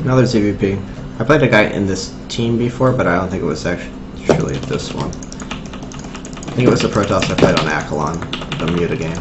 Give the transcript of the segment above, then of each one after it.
Another ZVP. I played a guy in this team before, but I don't think it was actually this one. I think it was the Protoss I played on Akalon, the Muta game.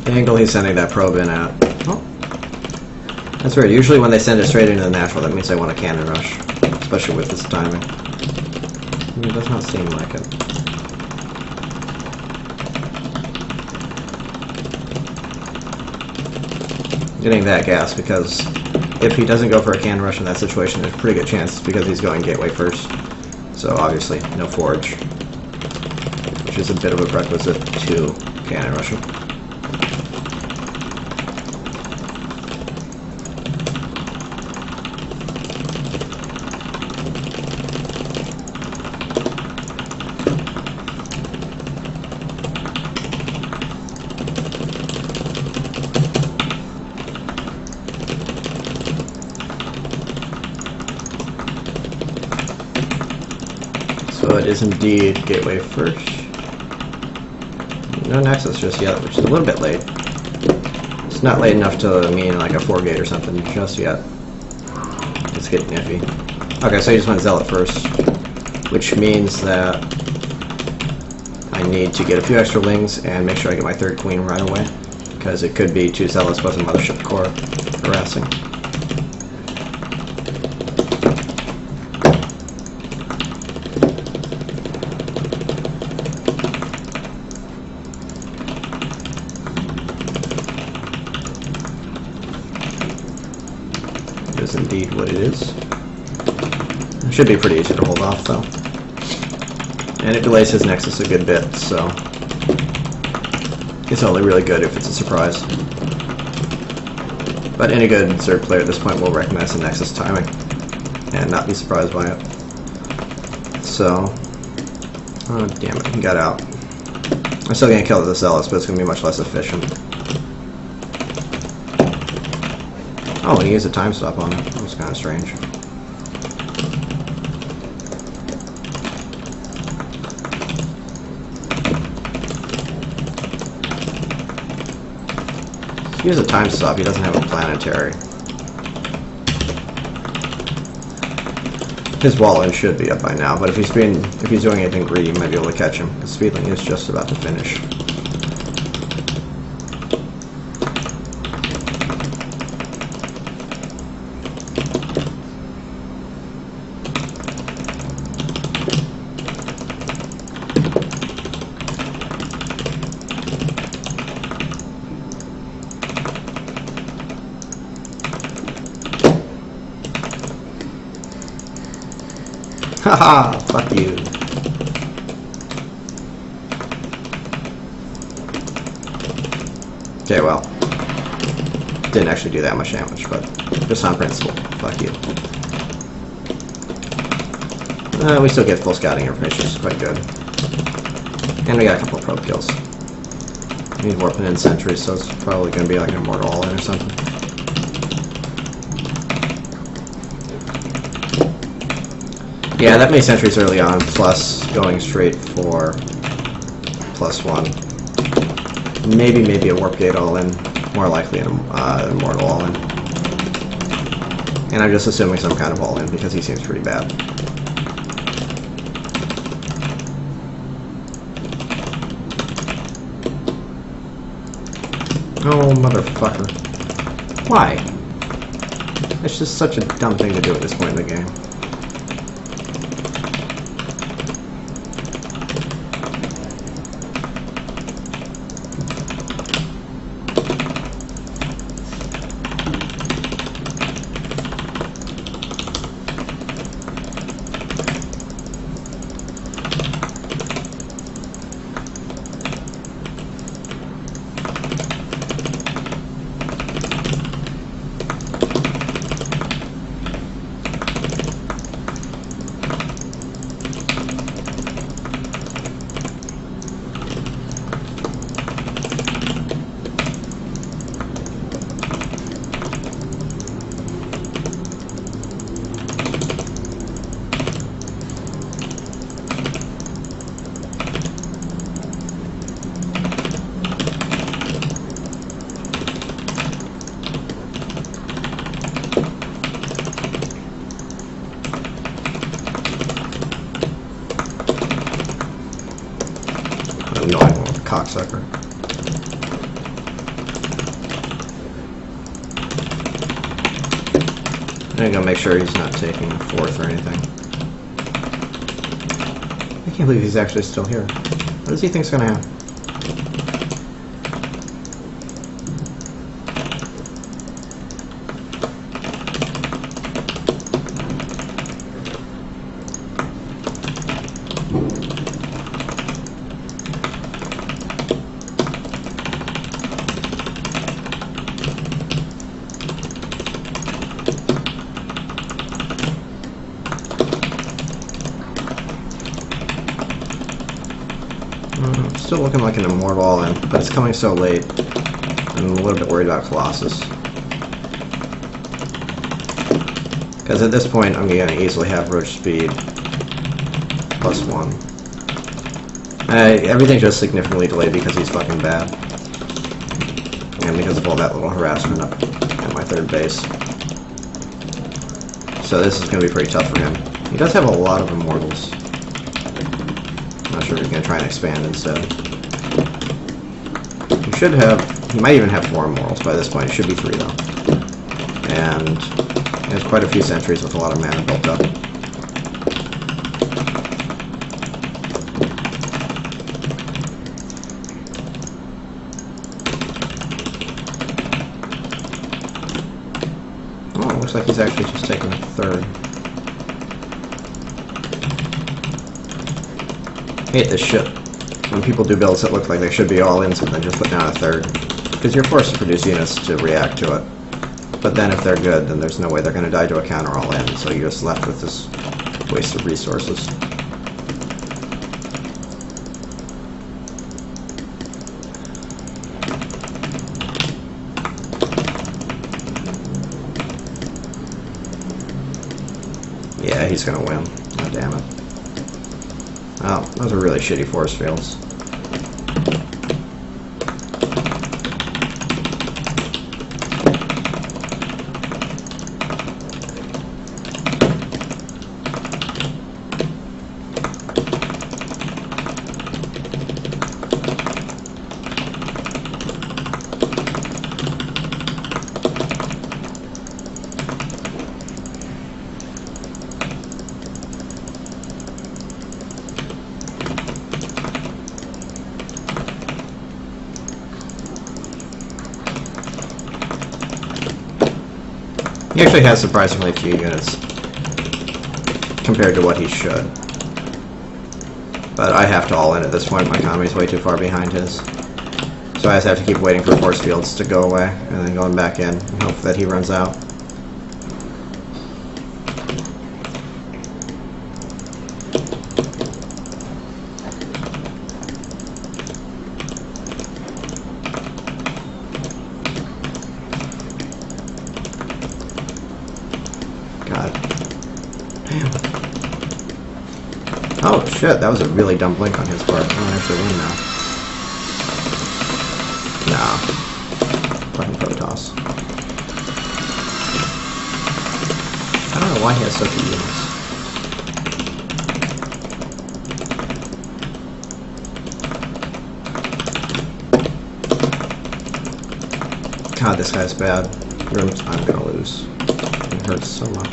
The angle he's sending that probe in at. Oh. That's weird. Usually when they send it straight into the natural, that means they want a cannon rush. Especially with this timing. It does not seem like it. Getting that gas because if he doesn't go for a cannon rush in that situation, there's a pretty good chance because he's going gateway first. So obviously, no forge. Which is a bit of a prerequisite to cannon rushing. So it is indeed gateway first. No nexus just yet, which is a little bit late. It's not late enough to mean like a 4-gate or something just yet. It's getting iffy. Okay, so he just went Zealot first, which means that I need to get a few extra wings and make sure I get my 3rd queen right away, because it could be 2 Zealots plus a Mothership core harassing. Is indeed what it is. It should be pretty easy to hold off though. And it delays his nexus a good bit, so it's only really good if it's a surprise. But any good Zerg player at this point will recognize the nexus timing and not be surprised by it. So, oh damn it, he got out. I'm still gonna kill the Zealots, but it's gonna be much less efficient. Oh, and he used a time stop on it. That was kind of strange. If he uses a time stop, he doesn't have a planetary. His wall-in should be up by now, but if he's doing anything greedy, you might be able to catch him. His speedling is just about to finish. Haha, fuck you. Okay, well. didn't actually do that much damage, but just on principle. Fuck you. We still get full scouting information, which is quite good. And we got a couple of probe kills. We need warping in sentries, so it's probably going to be like an immortal all-in or something. Yeah, that many sentries early on, plus going straight for +1. Maybe a warp gate all-in. More likely an immortal all-in. And I'm just assuming some kind of all-in because he seems pretty bad. Oh, motherfucker. Why? It's just such a dumb thing to do at this point in the game. Annoying little cocksucker. I'm gonna make sure he's not taking a fourth or anything. I can't believe he's actually still here. What does he think's gonna happen? Still looking like an immortal all-in, but it's coming so late. I'm a little bit worried about Colossus. Because at this point, I'm going to easily have roach speed +1. Everything's just significantly delayed because he's fucking bad. And because of all that little harassment up at my third base. So this is going to be pretty tough for him. He does have a lot of immortals. Not sure if he's going to try and expand instead. He might even have 4 immortals by this point. It should be 3 though. And there's quite a few sentries with a lot of mana built up. Oh, it looks like he's actually just taking a third. I hate this shit. When people do builds that look like they should be all in, and then just put down a third. Because you're forced to produce units to react to it. But then if they're good, then there's no way they're going to die to a counter all in, so you're just left with this waste of resources. Yeah, he's going to win. Oh, damn it. Oh, those are really shitty force fields. He actually has surprisingly few units compared to what he should. But I have to all in at this point. My economy's way too far behind his. So I just have to keep waiting for force fields to go away, and then going back in, and hope that he runs out. God. Damn. Oh shit, that was a really dumb blink on his part. I'm gonna actually win now. Nah. Fucking Protoss. I don't know why he has such a unit. God, this guy's bad. I'm gonna lose. It hurts so much.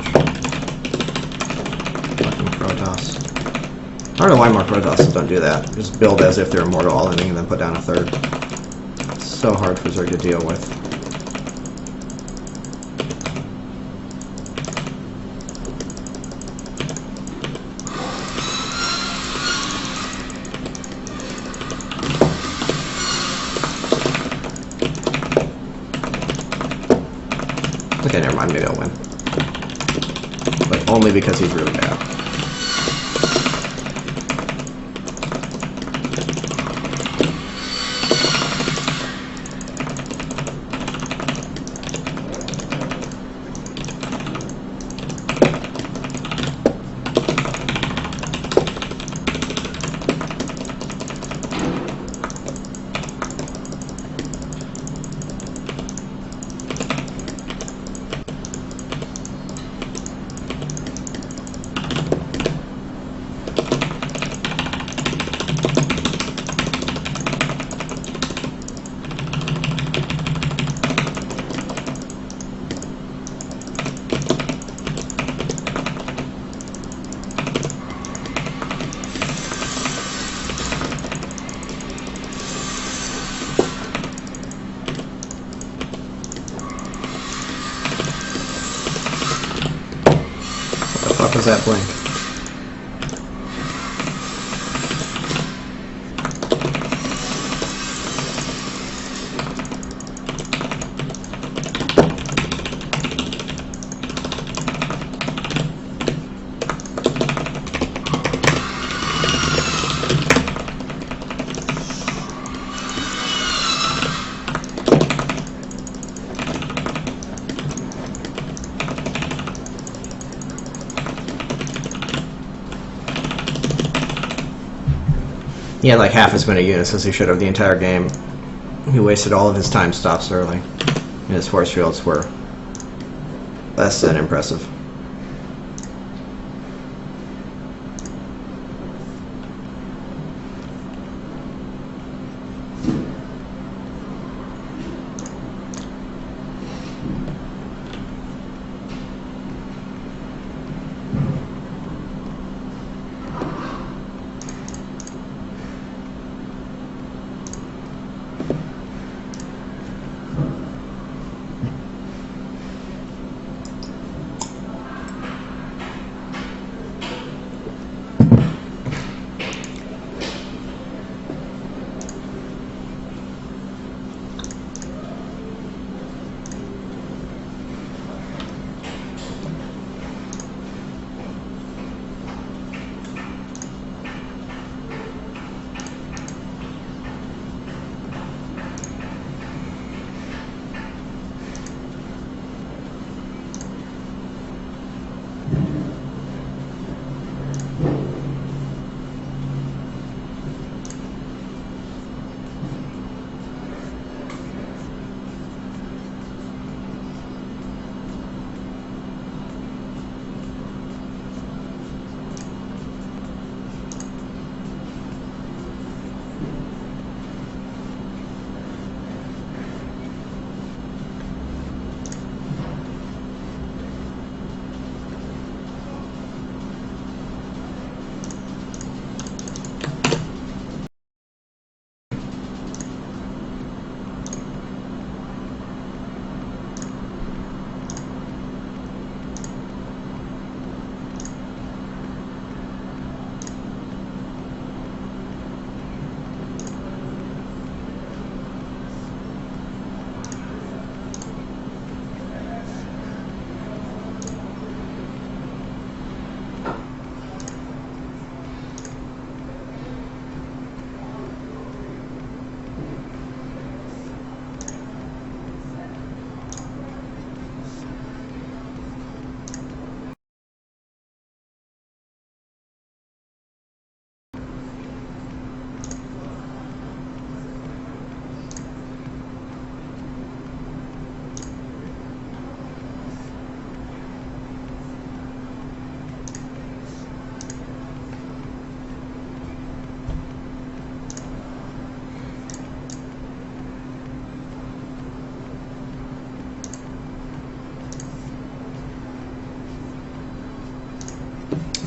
Fucking Protoss. I don't know why more Protosses don't do that. Just build as if they're immortal all-ending and then put down a third. It's so hard for Zerg to deal with. Okay, never mind, maybe I'll win. But only because he's really bad. What was that blink? He had like half as many units as he should have the entire game. He wasted all of his time stops early. And his force fields were less than impressive.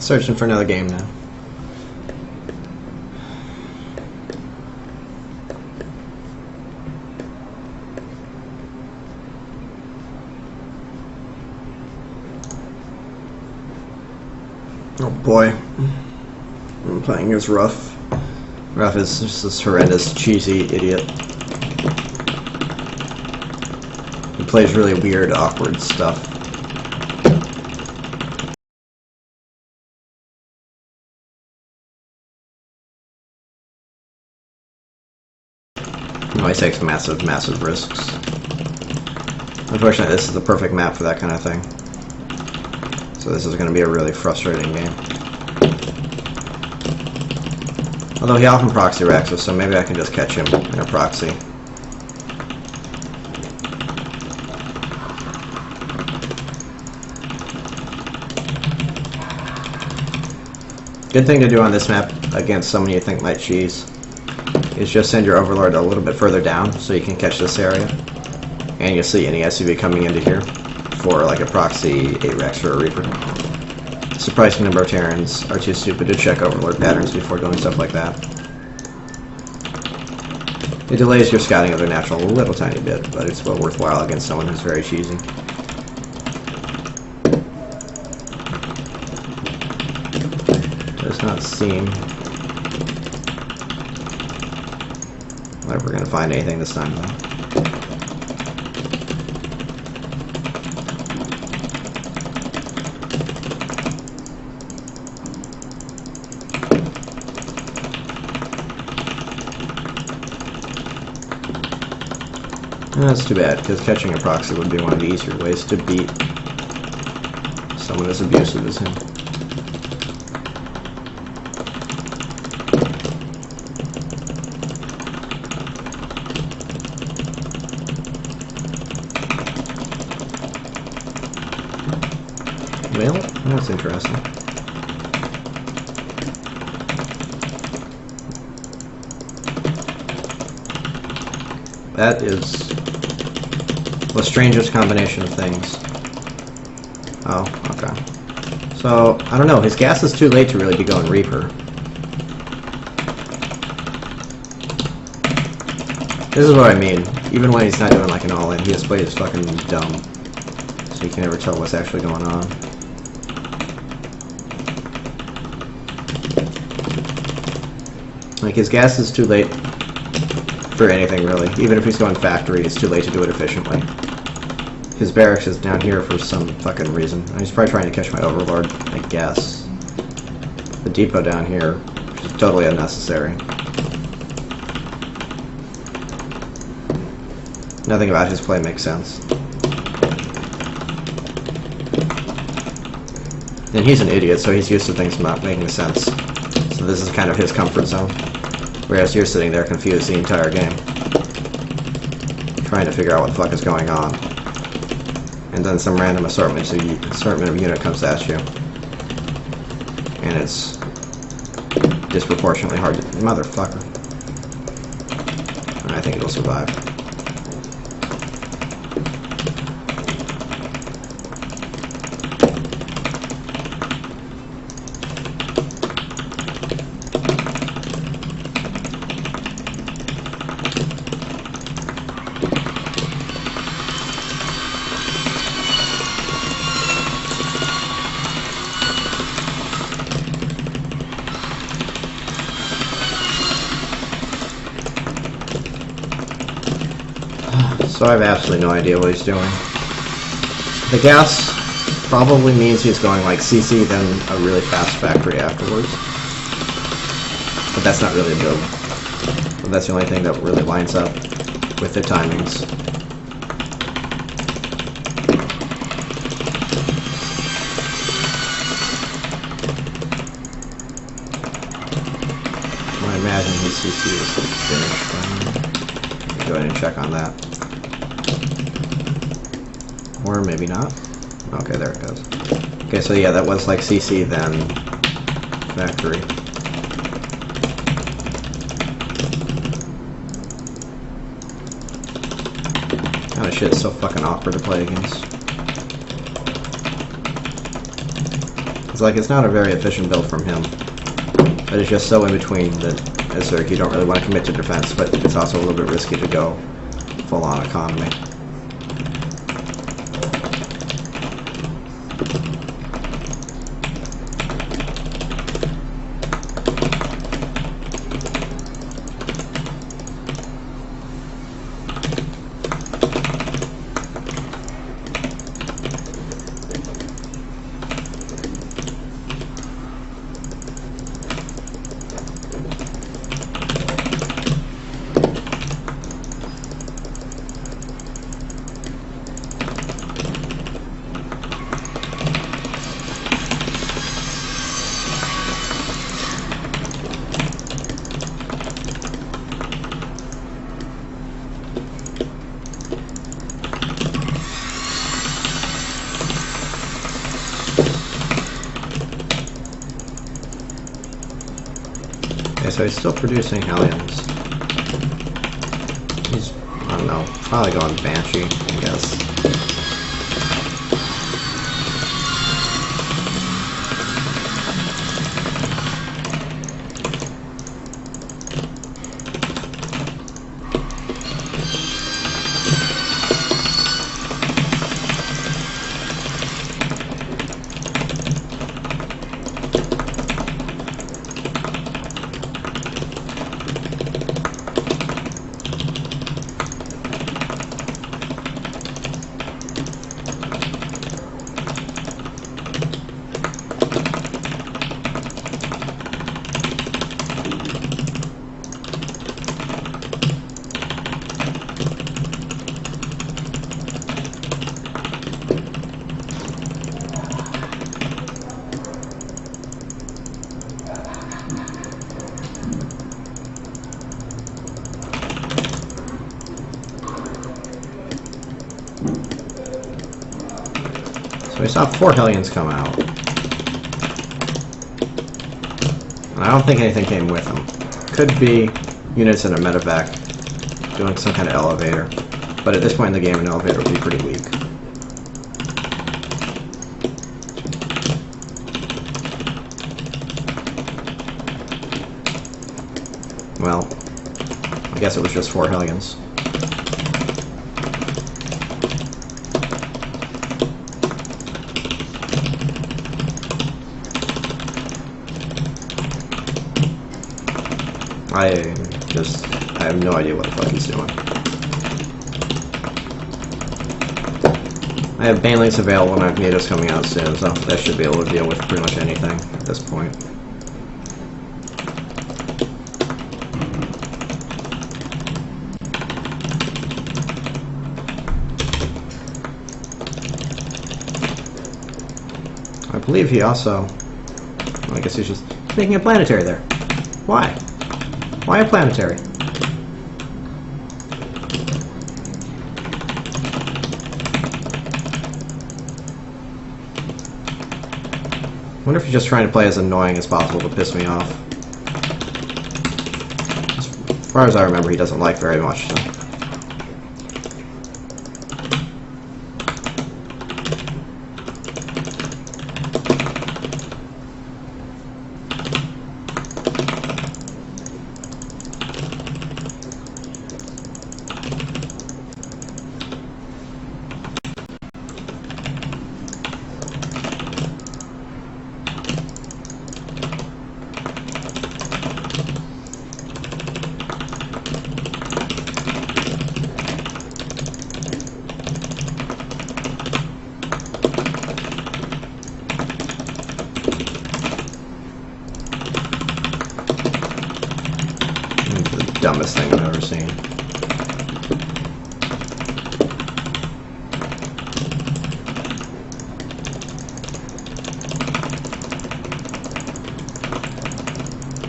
Searching for another game now. Oh boy. I'm playing as Ruff. Ruff is just this horrendous, cheesy idiot. He plays really weird, awkward stuff. He always takes massive, massive risks. Unfortunately, this is the perfect map for that kind of thing. So this is going to be a really frustrating game. Although he often proxy Rexes, so maybe I can just catch him in a proxy. Good thing to do on this map against someone you think might cheese is just send your Overlord a little bit further down so you can catch this area. And you'll see any SUV coming into here for like a proxy 8-Rex or a Reaper. A surprising number of Terrans are too stupid to check Overlord patterns before doing stuff like that. It delays your scouting of their natural a little tiny bit, but it's well worthwhile against someone who's very cheesy. Does not seem like we're going to find anything this time though. That's too bad, because catching a proxy would be one of the easier ways to beat someone as abusive as him. Well, that's interesting. That is the strangest combination of things. Oh, okay. So, I don't know, his gas is too late to really be going Reaper. This is what I mean. Even when he's not doing like an all-in, he just plays fucking dumb. So you can never tell what's actually going on. Like, his gas is too late for anything, really. Even if he's going factory, it's too late to do it efficiently. His barracks is down here for some fucking reason. He's probably trying to catch my Overlord, I guess. The depot down here is totally unnecessary. Nothing about his play makes sense. And he's an idiot, so he's used to things not making sense. So this is kind of his comfort zone. Whereas you're sitting there confused the entire game, trying to figure out what the fuck is going on. And then some random assortment of unit comes at you. And it's disproportionately hard to... Motherfucker. And I think it'll survive. So I have absolutely no idea what he's doing. The gas probably means he's going like CC, then a really fast factory afterwards. But that's not really a build. But that's the only thing that really lines up with the timings. I imagine his CC is finished. Go ahead and check on that. Or maybe not. Okay, there it goes. Okay, so yeah, that was like CC, then factory. Kind of shit is so fucking awkward to play against. It's like it's not a very efficient build from him, but it's just so in between that as Zerg you don't really want to commit to defense, but it's also a little bit risky to go full on economy. So he's still producing Hellions. He's, I don't know, probably going Banshee, I guess. So we saw 4 Hellions come out. And I don't think anything came with them. Could be units in a medevac doing some kind of elevator. But at this point in the game, an elevator would be pretty weak. Well, I guess it was just 4 Hellions. I have no idea what the fuck he's doing. I have banelings available and I have natives coming out soon, so that should be able to deal with pretty much anything at this point. I believe he also... well, I guess he's just making a planetary there. Why? Why a planetary? I wonder if he's just trying to play as annoying as possible to piss me off. As far as I remember, he doesn't like very much, so. Dumbest thing I've ever seen.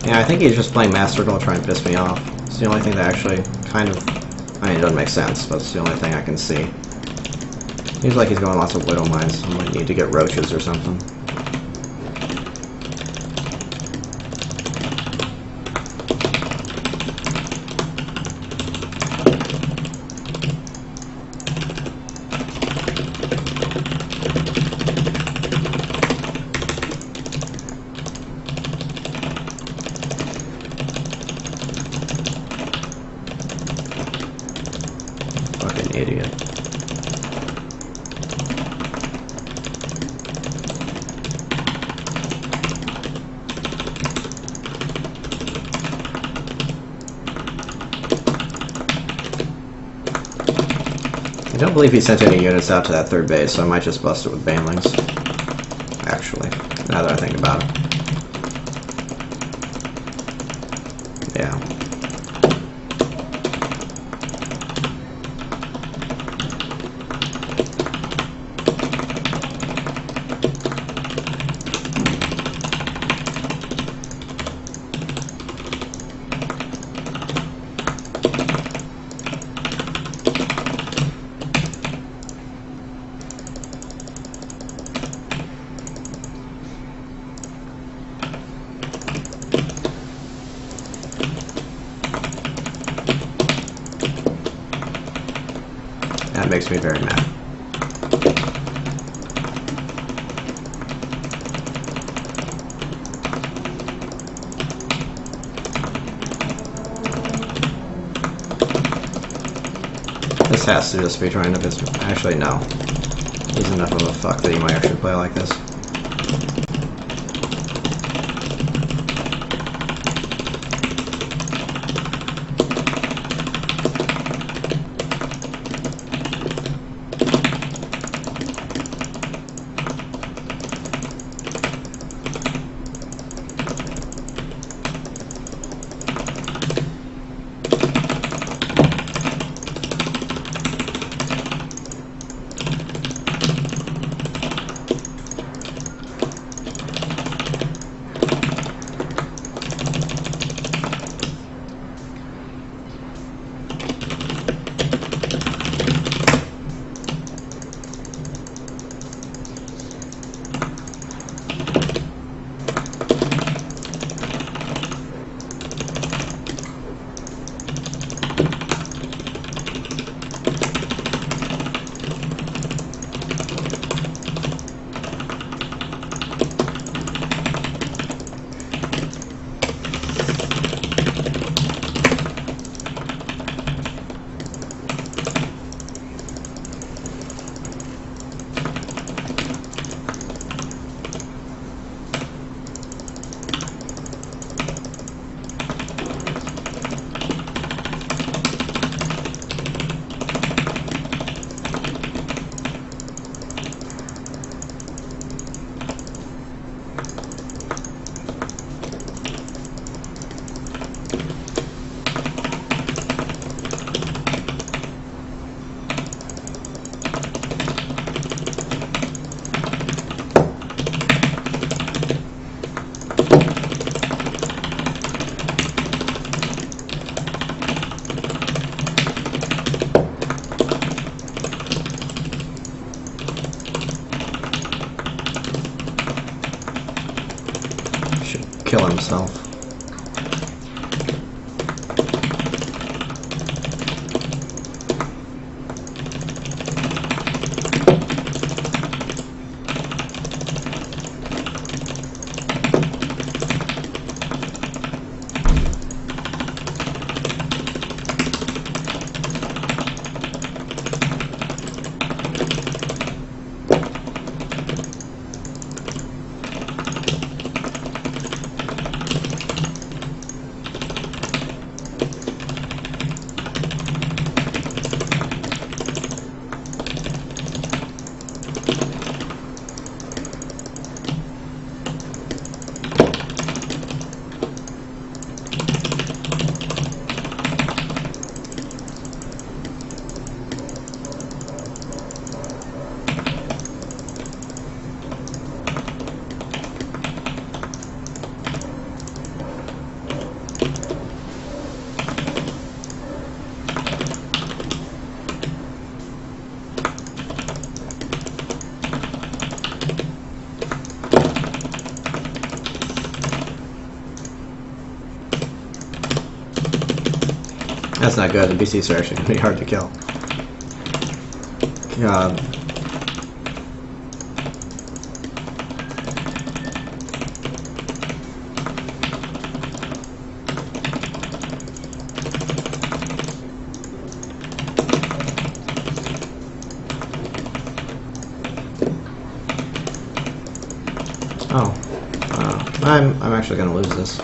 Yeah, I think he's just playing Master Goal to try and piss me off. It's the only thing that actually kind of... I mean, it doesn't make sense, but it's the only thing I can see. Seems like he's going lots of Widow Mines. I might need to get roaches or something. Idiot. I don't believe he sent any units out to that third base, so I might just bust it with banelings. Actually, now that I think about it. Yeah. That makes me very mad. This has to just be trying to visit. Actually, no. He's enough of a fuck that he might actually play like this. Kill himself. That's not good. The BCs are actually going to be hard to kill. God. Oh. I'm actually gonna lose this.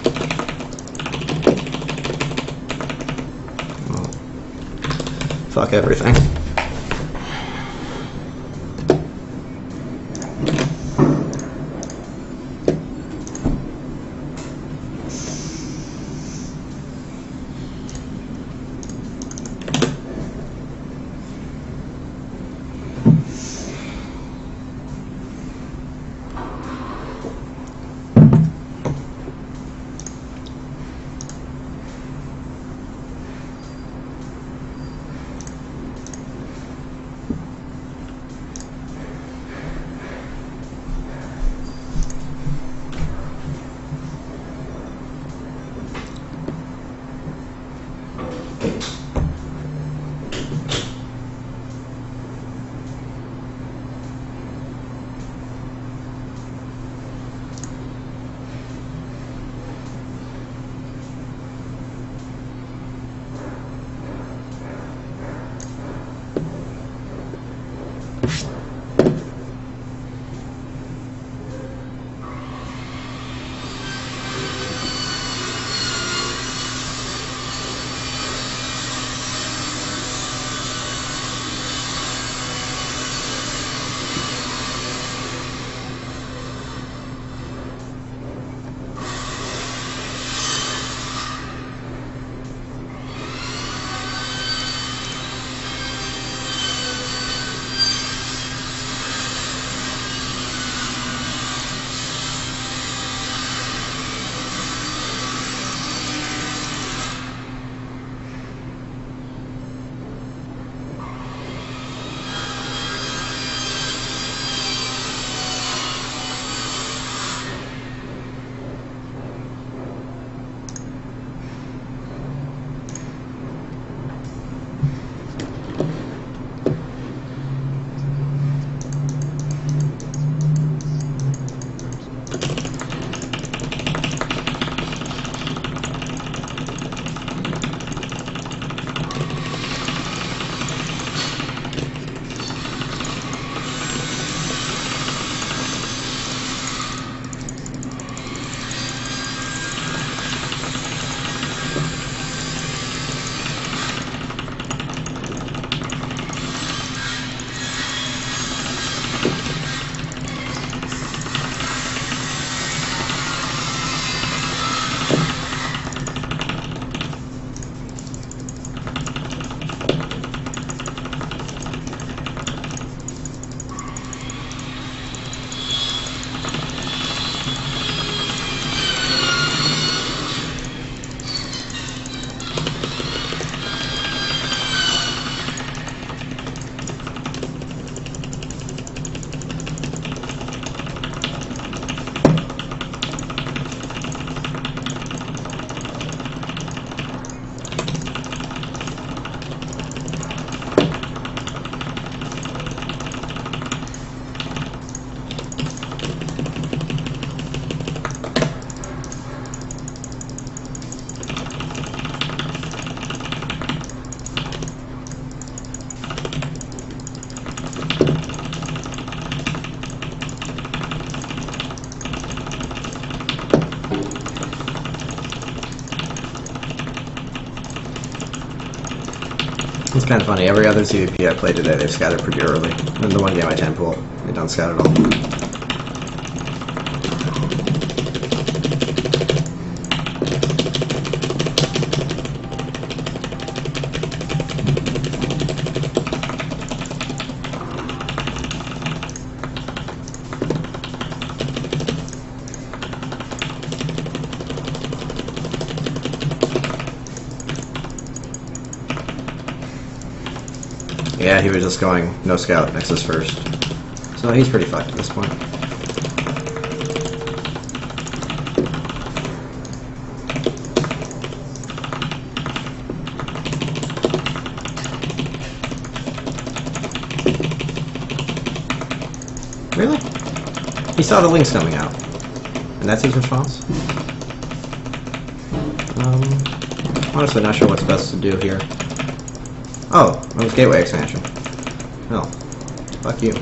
Oh. Fuck everything. It's kind of funny. Every other CVP I played today, they've scattered pretty early. In the one game I 10 pool, they don't scout at all. Yeah, he was just going no scout, Nexus first. So he's pretty fucked at this point. Really? He saw the links coming out. And that's his response? Honestly not sure what's best to do here. Oh, it was gateway expansion. Oh, fuck you.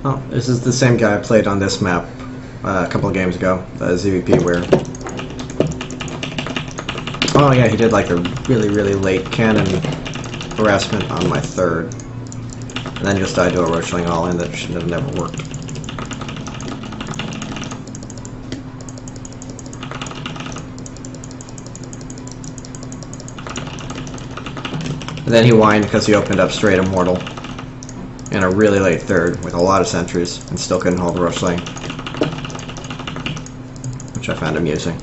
Oh, this is the same guy I played on this map a couple of games ago, the ZVP where... Oh yeah, he did like a really, really late cannon harassment on my third. And then just died to a roachling all in that should have never worked. And then he whined because he opened up straight immortal in a really late third with a lot of sentries and still couldn't hold the roachling, which I found amusing.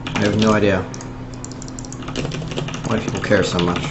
I have no idea why people care so much.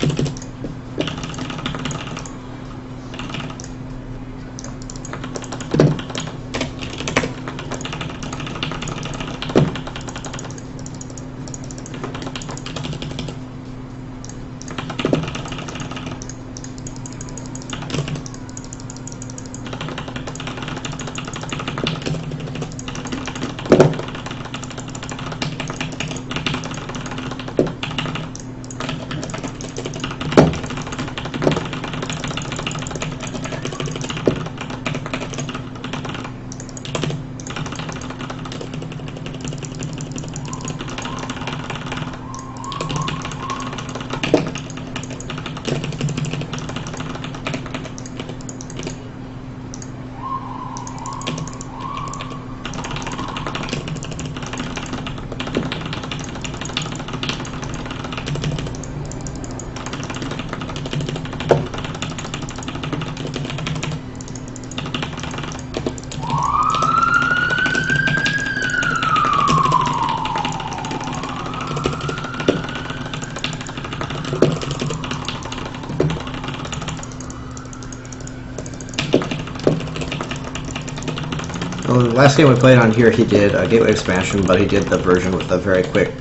Well, the last game we played on here, he did a gateway expansion, but he did the version with a very quick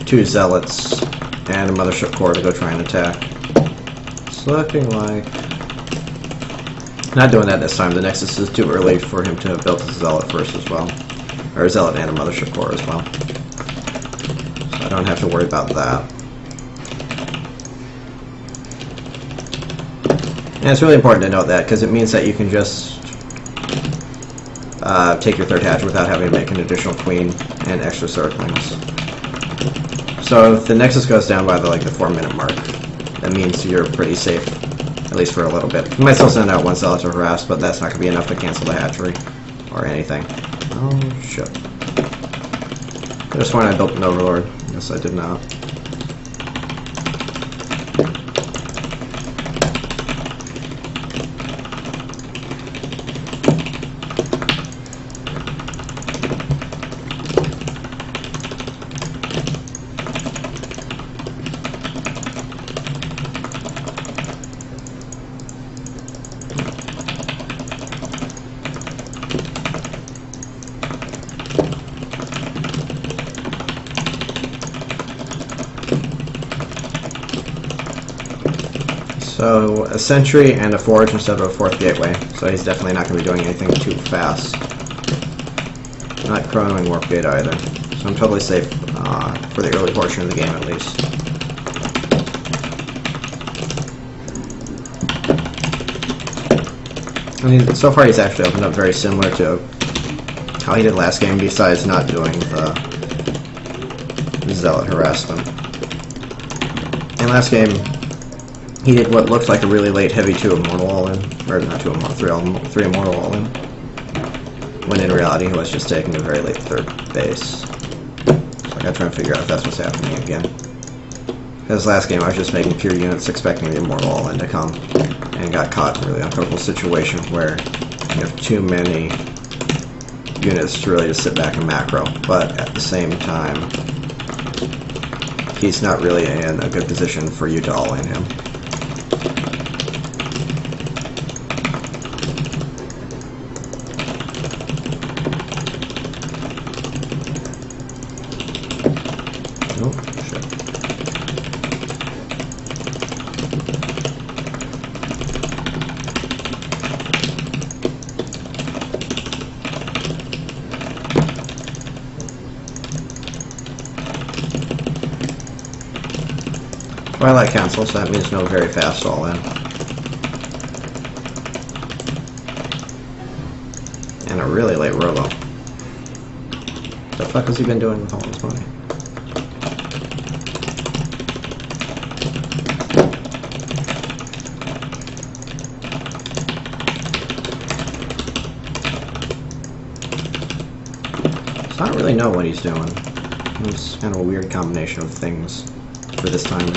2 zealots and a mothership core to go try and attack. It's looking like... Not doing that this time. The Nexus is too early for him to have built a zealot first as well. Or a zealot and a mothership core as well. So I don't have to worry about that. And it's really important to note that, because it means that you can just take your third hatch without having to make an additional queen and extra circlings. So if the Nexus goes down by the 4-minute mark, that means you're pretty safe, at least for a little bit. You might still send out 1 zealot to harass, but that's not going to be enough to cancel the hatchery or anything. Oh shit. I could have sworn I built an overlord. Yes, I did not. So, a sentry and a forge instead of a 4th gateway, so he's definitely not going to be doing anything too fast. Not chronoing warp gate either, so I'm totally safe for the early portion of the game at least. I mean, so far he's actually opened up very similar to how he did last game, besides not doing the zealot harassment. In last game, he did what looked like a really late heavy 2 immortal all-in, or not 2 immortal, 3 immortal all-in, when in reality he was just taking a very late 3rd base. So I gotta try and figure out if that's what's happening again. Because last game I was just making pure units expecting the immortal all-in to come, and got caught in a really uncomfortable situation where you have too many units to really just sit back and macro, but at the same time, he's not really in a good position for you to all-in him. Twilight cancel, so that means no very fast all in. And a really late robo. What the fuck has he been doing with all his money? So I don't really know what he's doing. It's kind of a weird combination of things for this time.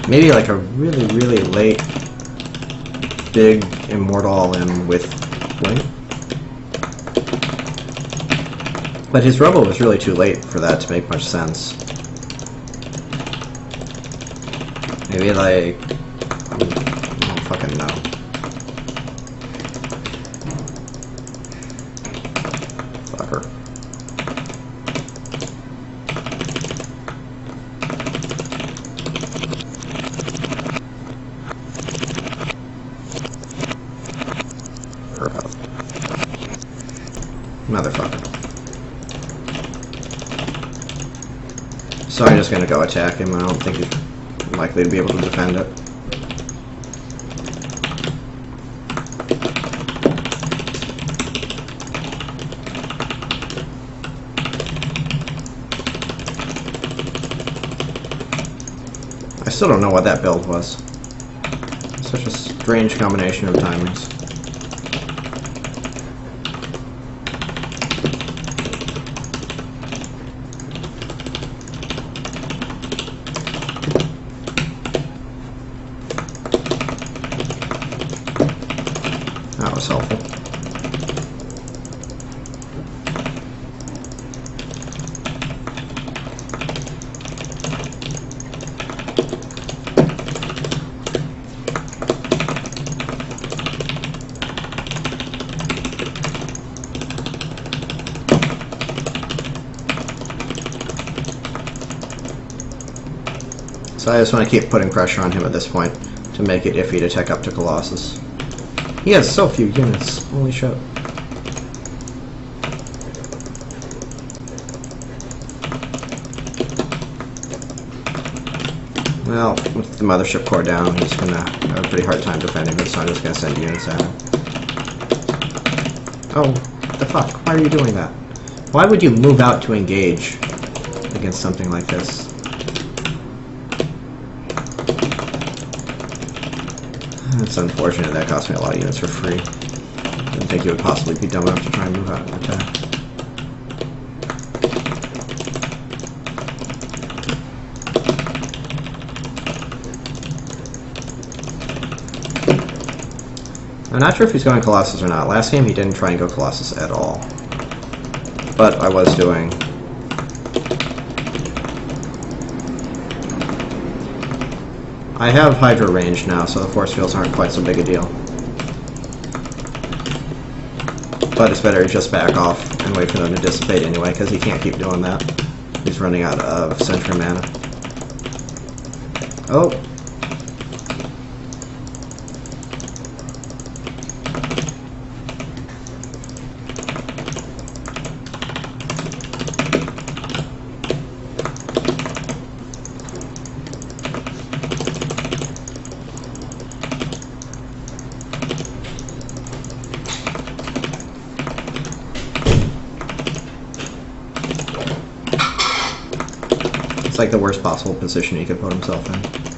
Maybe like a really, really late, big immortal all-in with Wing. But his robo was really too late for that to make much sense. Maybe like, I don't fucking know. Fucker. Motherfucker. So I'm just gonna go attack him. I don't think he's likely to be able to defend it. I still don't know what that build was. Such a strange combination of timings. That was helpful. So I just want to keep putting pressure on him at this point to make it iffy to tech up to Colossus. He has so few units. Holy shit. Well, with the mothership core down, he's going to have a pretty hard time defending it, so I'm just going to send units at him. Oh, the fuck? Why are you doing that? Why would you move out to engage against something like this? It's unfortunate that cost me a lot of units for free. Didn't think you would possibly be dumb enough to try and move out and attack. I'm not sure if he's going Colossus or not. Last game he didn't try and go Colossus at all. But I was doing... I have HYDRA range now, so the force fields aren't quite so big a deal. But it's better to just back off and wait for them to dissipate anyway, because he can't keep doing that. He's running out of Sentry mana. Oh! It's like the worst possible position he could put himself in.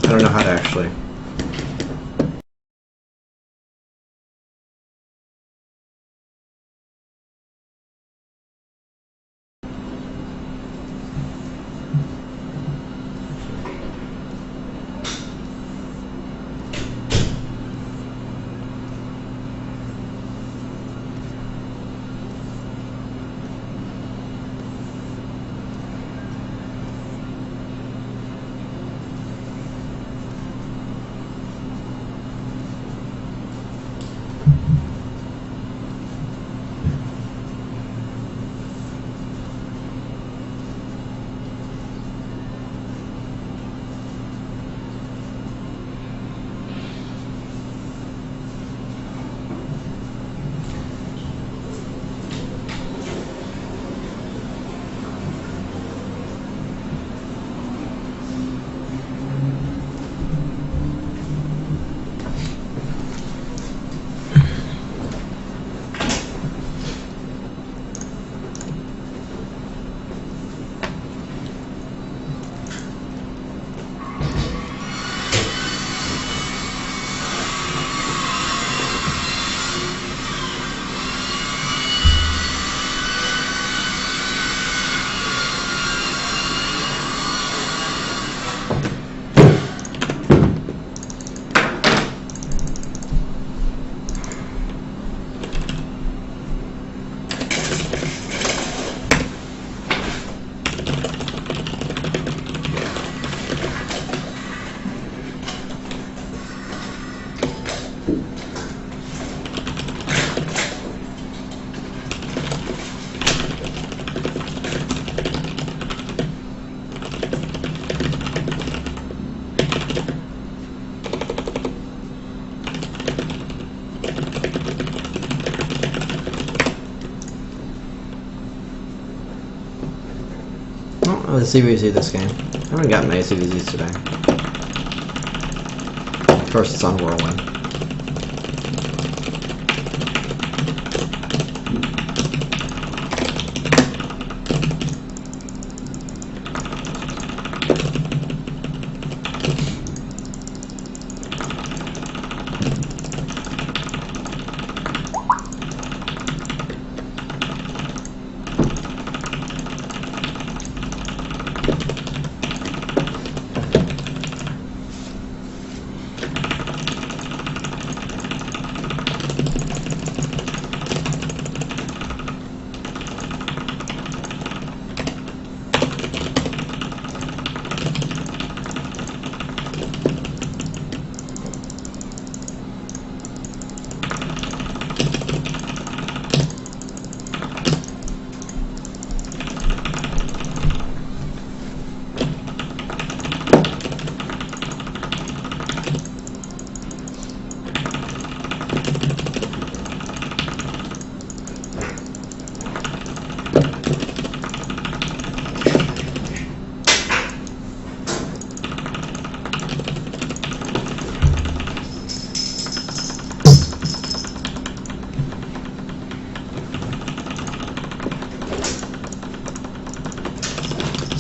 I don't know how to actually. Oh, the CVZ this game. I haven't got many CVZs today. Of course, it's on Whirlwind.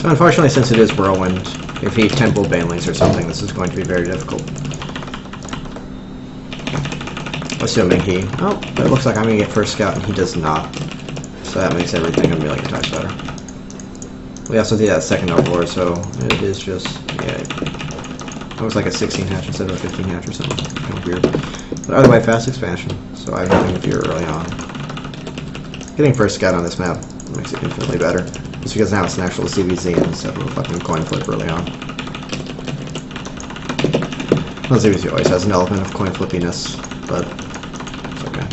So unfortunately, since it is Whirlwind, if he temple banelings or something, this is going to be very difficult. Assuming he... Oh, it looks like I'm going to get first scout, and he does not. So that makes everything a million times better. We also did that second overlord, so it is just... Yeah, it looks like a 16 hatch instead of a 15 hatch or something. Kind of weird. But either way, fast expansion, so I have nothing to fear early on. Getting first scout on this map makes it infinitely better. Just because now it's an actual CVZ instead of a fucking coin flip early on. Well, CVZ always has an element of coin flippiness, but it's okay.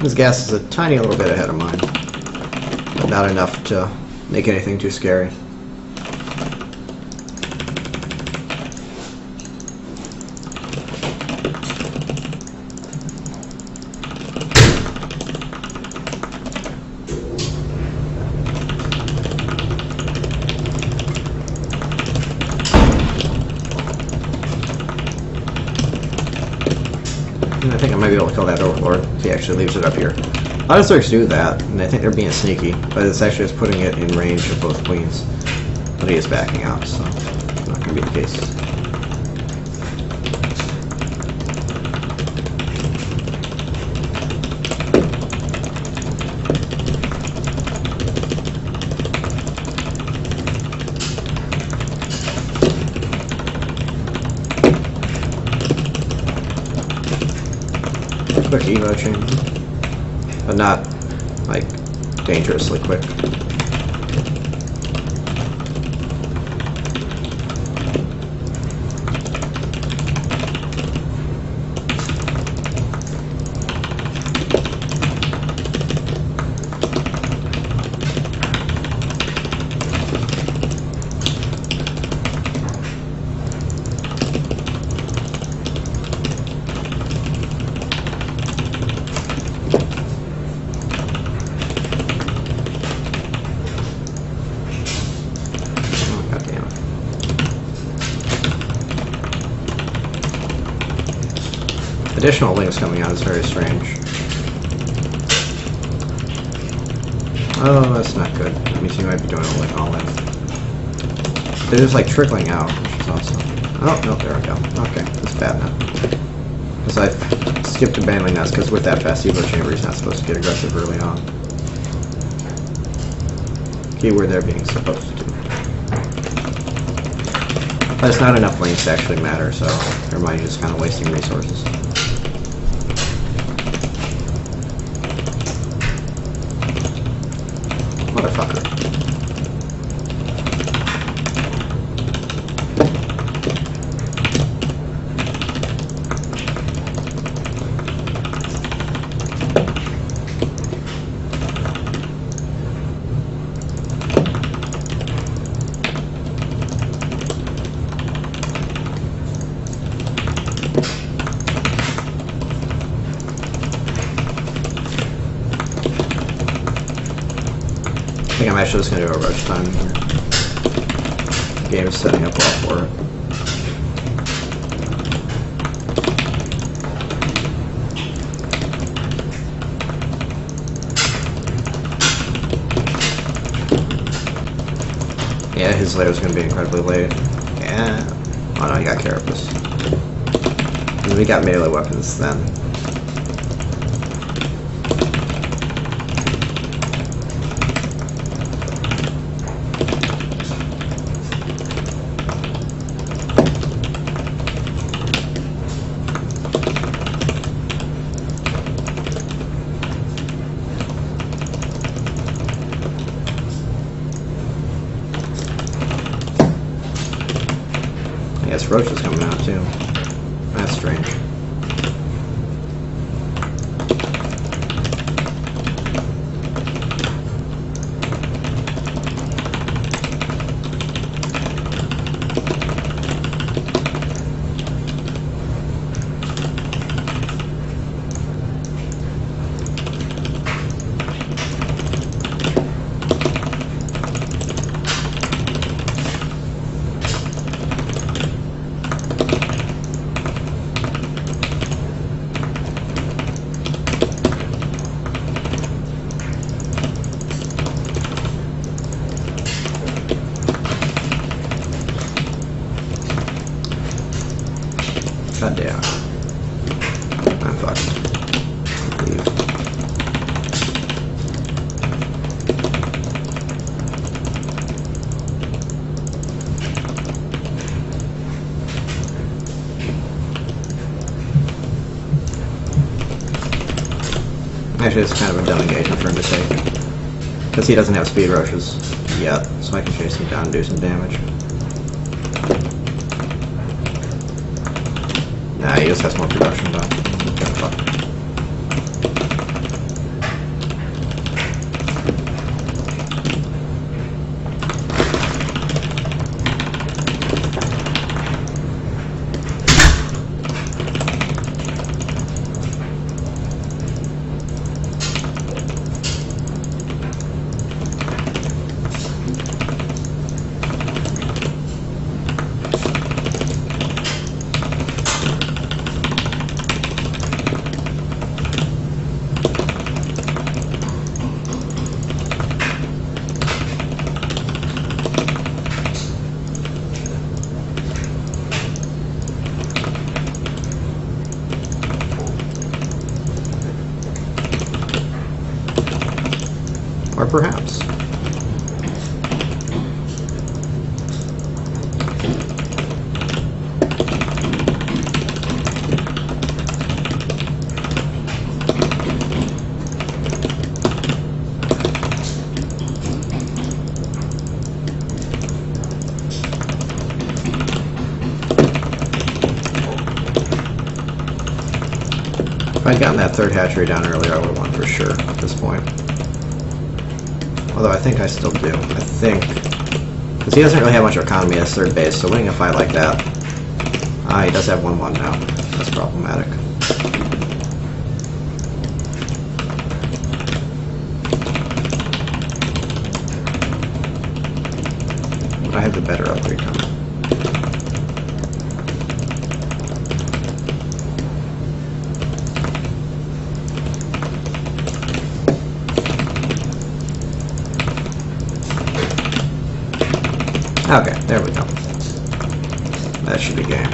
His gas is a tiny little bit ahead of mine, but not enough to make anything too scary. I think I might be able to kill that overlord if he actually leaves it up here. A lot of Zergs do that, and I think they're being sneaky, but it's actually just putting it in range of both queens. But he is backing out, so it's not going to be the case. Quick evo chamber, but not like dangerously quick. Additional links coming out is very strange. Oh, that's not good. That means you might be doing a link all in. They're just like trickling out, which is awesome. Oh, no, there we go. Okay, that's bad now. Because I skipped a baneling nest, because with that fast evo chamber, he's not supposed to get aggressive early on. Keyword there being supposed to. But it's not enough links to actually matter, so everybody's just kind of wasting resources. Motherfucker. I think I'm actually just going to do a rush time here. The game is setting up well for it. Yeah, his layer is going to be incredibly late. Yeah. Oh no, he got Carapace. And we got melee weapons then. Yes, Roach is coming out too. That's strange. Actually, it's kind of a dumb engagement for him to take. Because he doesn't have speed rushes yet, so I can chase him down and do some damage. Nah, he just has more production, though. Fuck. Or perhaps. If I'd gotten that third hatchery down earlier, I would have won for sure at this point. Although I think I still do. I think. Because he doesn't really have much economy as third base, so winning a fight like that. Ah, he does have 1-1 now. That's problematic. But I have the better upgrade coming. Okay, there we go. That should be game.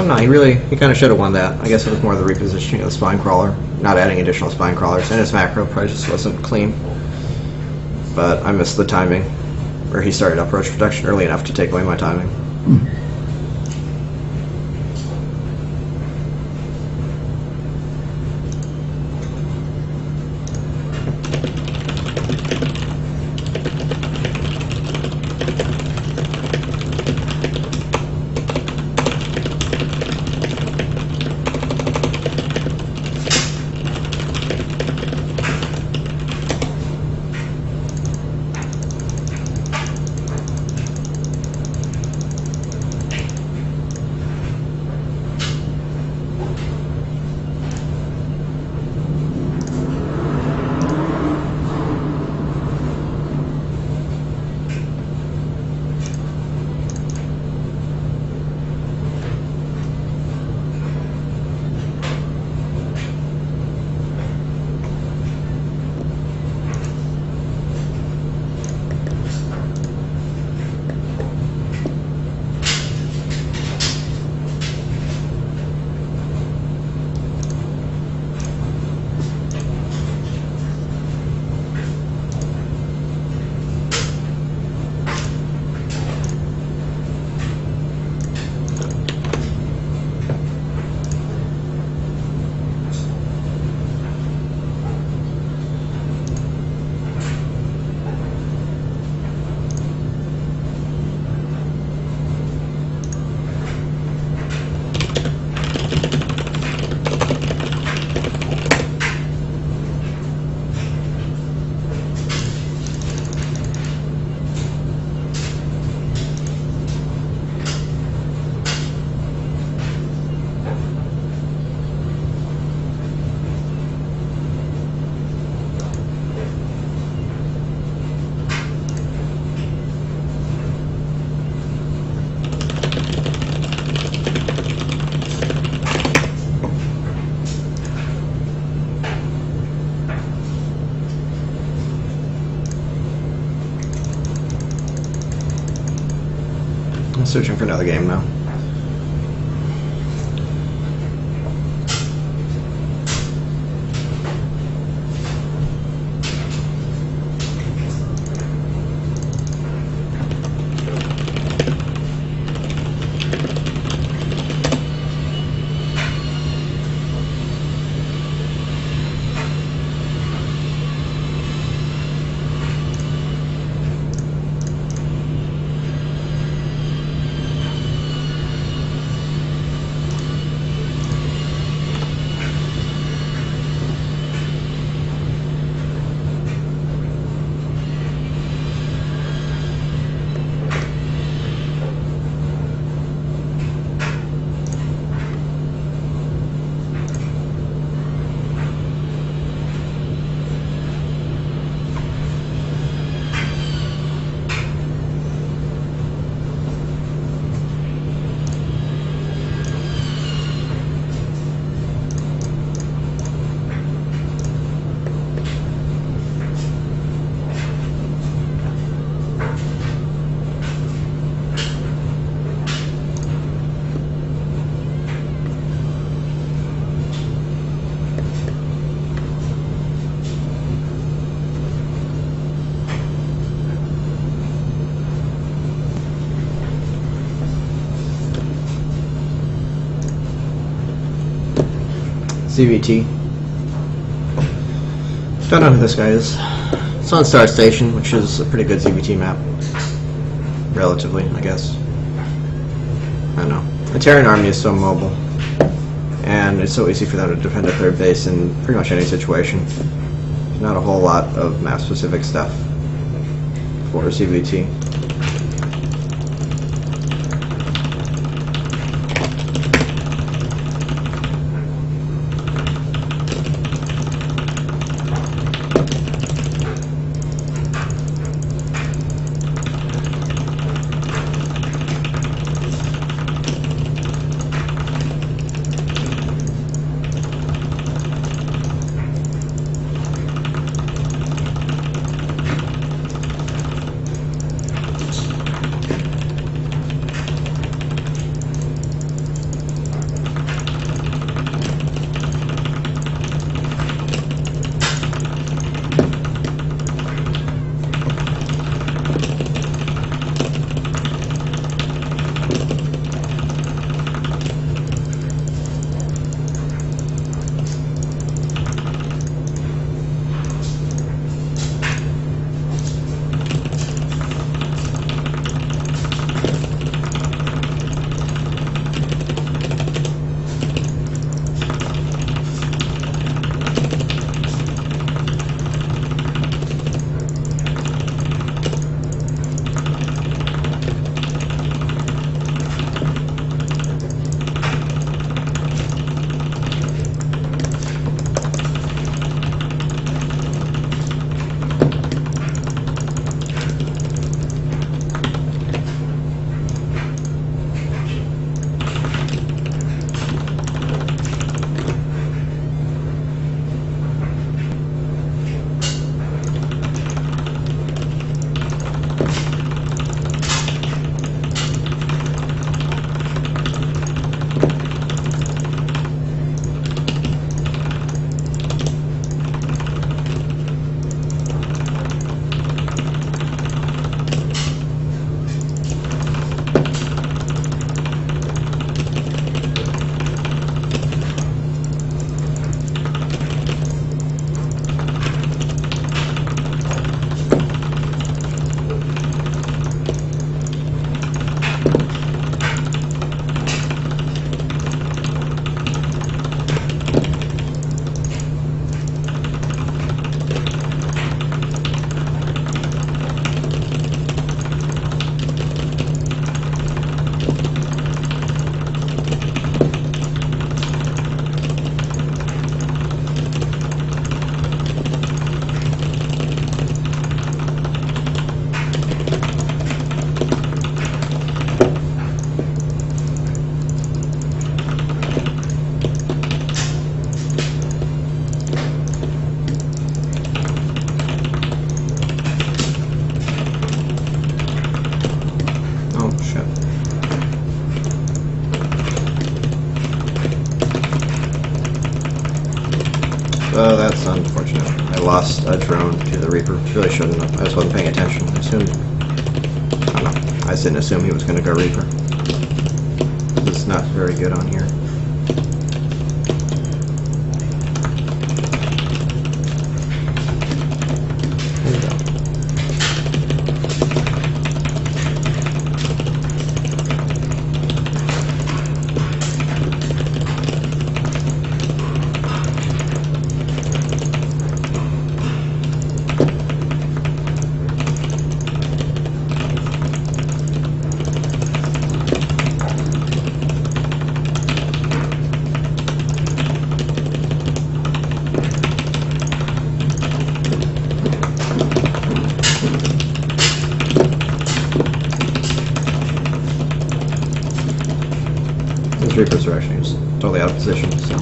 No, he kind of should have won that. I guess it was more the repositioning of the spine crawler, not adding additional spine crawlers, and his macro probably just wasn't clean. But I missed the timing, where he started approach protection early enough to take away my timing. searching for another game now. CVT. Don't know who this guy is. It's on Star Station, which is a pretty good CVT map. Relatively, I guess. I don't know. The Terran army is so mobile, and it's so easy for them to defend a third base in pretty much any situation. There's not a whole lot of map-specific stuff for CVT. That's unfortunate. I lost a drone to the Reaper. Really shouldn't have. I just wasn't paying attention. I assumed... I don't know. I just didn't assume he was going to go Reaper. It's not very good on here. There we go. Those Reapers are actually just totally out of position, so...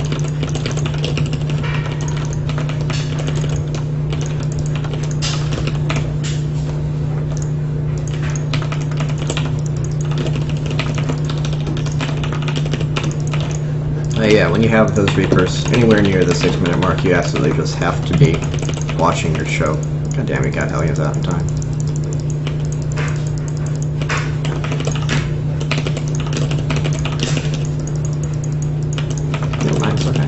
yeah, when you have those Reapers anywhere near the 6-minute mark, you absolutely just have to be watching your show. God damn, you got Hellions out in time. Never mind, it's okay.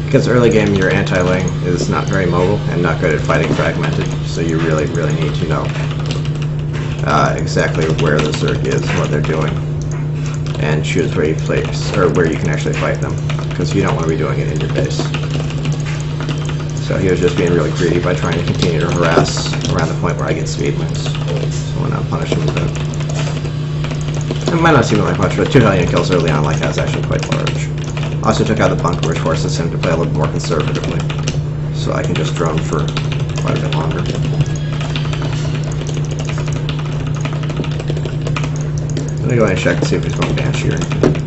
Because early game, your anti-ling is not very mobile and not good at fighting fragmented, so you really, really need to know exactly where the Zerg is and what they're doing, and choose where you place or where you can actually fight them, because you don't want to be doing it in your base. So he was just being really greedy by trying to continue to harass around the point where I get speed wins. So when I'm punishing him a bit. It might not seem like much, but 2 Hellion kills early on like that's actually quite large. Also took out the bunker, which forces him to play a little more conservatively, so I can just drone for quite a bit longer. Let me go ahead and check and see if he's going Banshee or anything.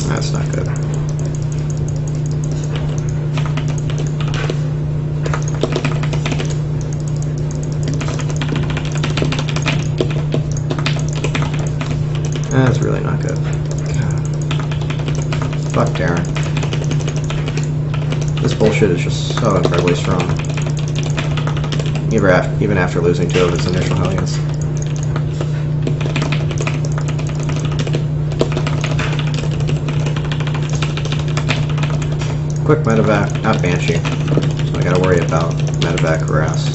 That's not good. That's really not good. God. Fuck Terran. This bullshit is just so incredibly strong. Even after losing 2 of its initial Hellions. Quick medevac, not Banshee, so I gotta worry about medevac harass.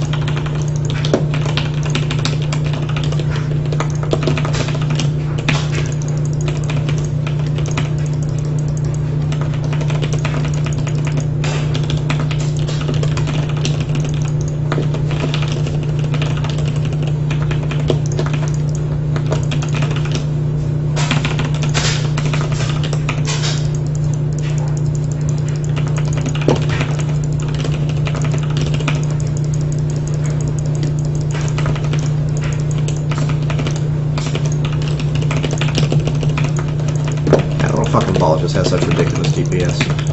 Fucking ball just has such ridiculous DPS.